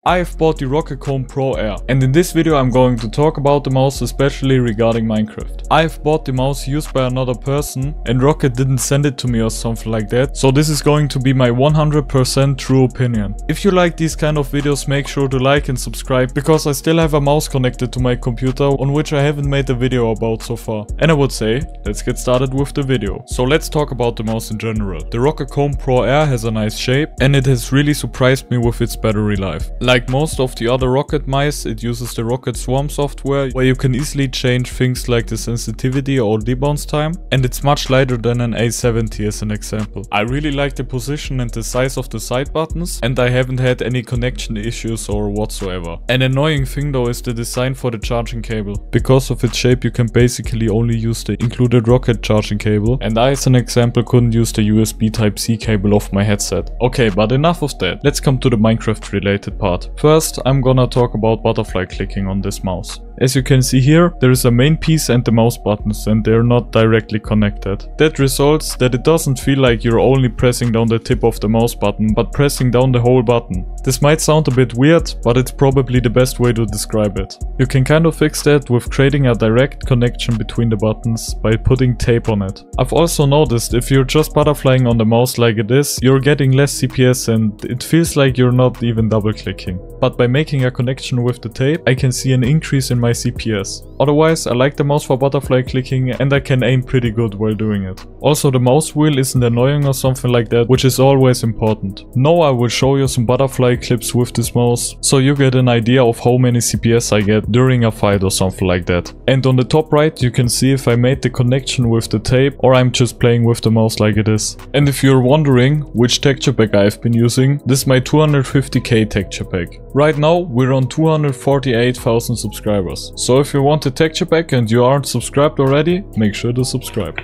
I have bought the Roccat Kone Pro Air, and in this video I'm going to talk about the mouse especially regarding Minecraft. I have bought the mouse used by another person and Roccat didn't send it to me or something like that, so this is going to be my 100% true opinion. If you like these kind of videos, make sure to like and subscribe, because I still have a mouse connected to my computer on which I haven't made a video about so far. And I would say, let's get started with the video. So let's talk about the mouse in general. The Roccat Kone Pro Air has a nice shape and it has really surprised me with its battery life. Like most of the other Roccat mice, it uses the Roccat Swarm software where you can easily change things like the sensitivity or debounce time, and it's much lighter than an A70 as an example. I really like the position and the size of the side buttons, and I haven't had any connection issues or whatsoever. An annoying thing though is the design for the charging cable. Because of its shape you can basically only use the included Roccat charging cable, and I as an example couldn't use the USB Type-C cable of my headset. Okay, but enough of that. Let's come to the Minecraft related part. First, I'm gonna talk about butterfly clicking on this mouse. As you can see here, there is a main piece and the mouse buttons, and they are not directly connected. That results that it doesn't feel like you're only pressing down the tip of the mouse button, but pressing down the whole button. This might sound a bit weird, but it's probably the best way to describe it. You can kind of fix that with creating a direct connection between the buttons by putting tape on it. I've also noticed if you're just butterflying on the mouse like it is, you're getting less CPS and it feels like you're not even double clicking. But by making a connection with the tape, I can see an increase in my CPS. Otherwise, I like the mouse for butterfly clicking and I can aim pretty good while doing it. Also, the mouse wheel isn't annoying or something like that, which is always important. Now I will show you some butterfly clips with this mouse, so you get an idea of how many CPS I get during a fight or something like that. And on the top right you can see if I made the connection with the tape or I'm just playing with the mouse like it is. And if you're wondering which texture pack I've been using, this is my 250k texture pack. Right now we're on 248,000 subscribers. So if you want a texture pack and you aren't subscribed already, make sure to subscribe.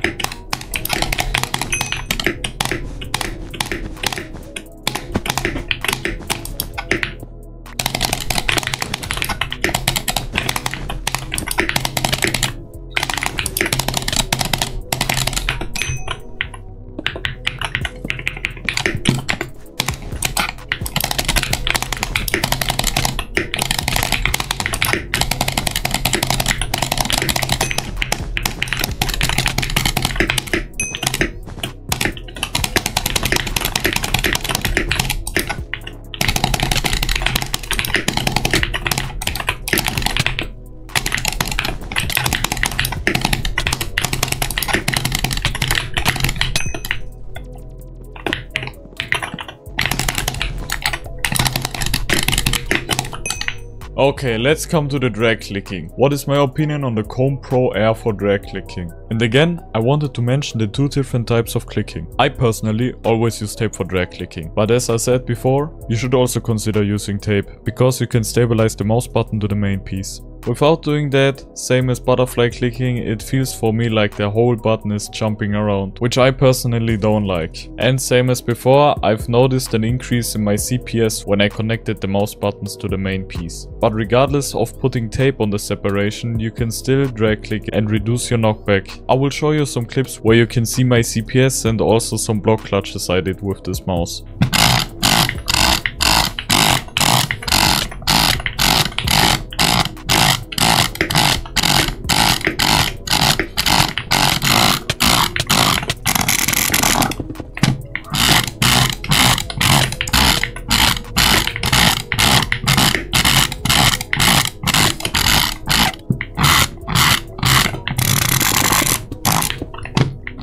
Okay, let's come to the drag clicking. What is my opinion on the Kone Pro Air for drag clicking? And again, I wanted to mention the two different types of clicking. I personally always use tape for drag clicking, but as I said before, you should also consider using tape, because you can stabilize the mouse button to the main piece. Without doing that, same as butterfly clicking, it feels for me like the whole button is jumping around, which I personally don't like. And same as before, I've noticed an increase in my CPS when I connected the mouse buttons to the main piece. But regardless of putting tape on the separation, you can still drag click and reduce your knockback. I will show you some clips where you can see my CPS and also some block clutches I did with this mouse.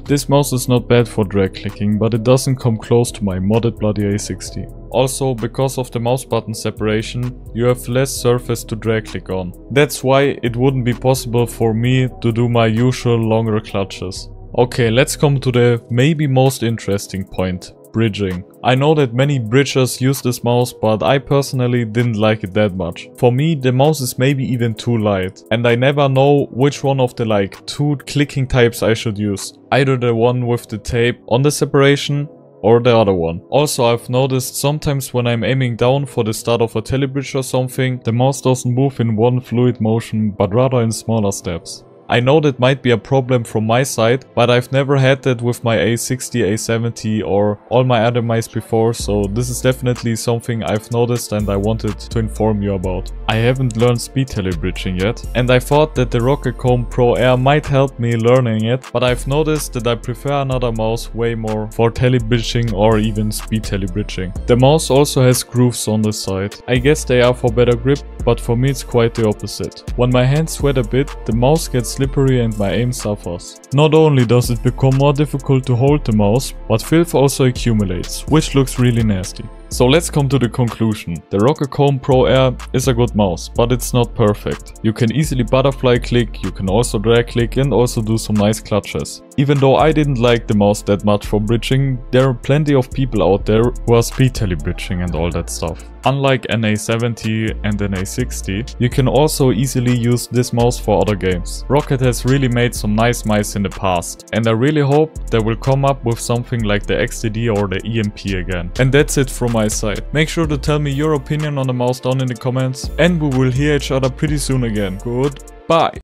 This mouse is not bad for drag clicking, but it doesn't come close to my modded bloody A60. Also, because of the mouse button separation, you have less surface to drag click on. That's why it wouldn't be possible for me to do my usual longer clutches. Okay, let's come to the maybe most interesting point. Bridging. I know that many bridgers use this mouse, but I personally didn't like it that much. For me, the mouse is maybe even too light, and I never know which one of the two clicking types I should use. Either the one with the tape on the separation or the other one. Also, I've noticed sometimes when I'm aiming down for the start of a telebridge or something, the mouse doesn't move in one fluid motion, but rather in smaller steps. I know that might be a problem from my side, but I've never had that with my A60, A70 or all my other mice before, so this is definitely something I've noticed and I wanted to inform you about. I haven't learned speed telebridging yet, and I thought that the Roccat Kone Pro Air might help me learning it, but I've noticed that I prefer another mouse way more for telebridging or even speed telebridging. The mouse also has grooves on the side. I guess they are for better grip, but for me it's quite the opposite. When my hands sweat a bit, the mouse gets slippery and my aim suffers. Not only does it become more difficult to hold the mouse, but filth also accumulates, which looks really nasty. So let's come to the conclusion. The Roccat Kone Pro Air is a good mouse, but it's not perfect. You can easily butterfly click, you can also drag click and also do some nice clutches. Even though I didn't like the mouse that much for bridging, there are plenty of people out there who are speed telebridging and all that stuff. Unlike an A70 and an A60, you can also easily use this mouse for other games. Roccat has really made some nice mice in the past, and I really hope they will come up with something like the XDD or the EMP again. And that's it from my side. Make sure to tell me your opinion on the mouse down in the comments, and we will hear each other pretty soon again. Goodbye!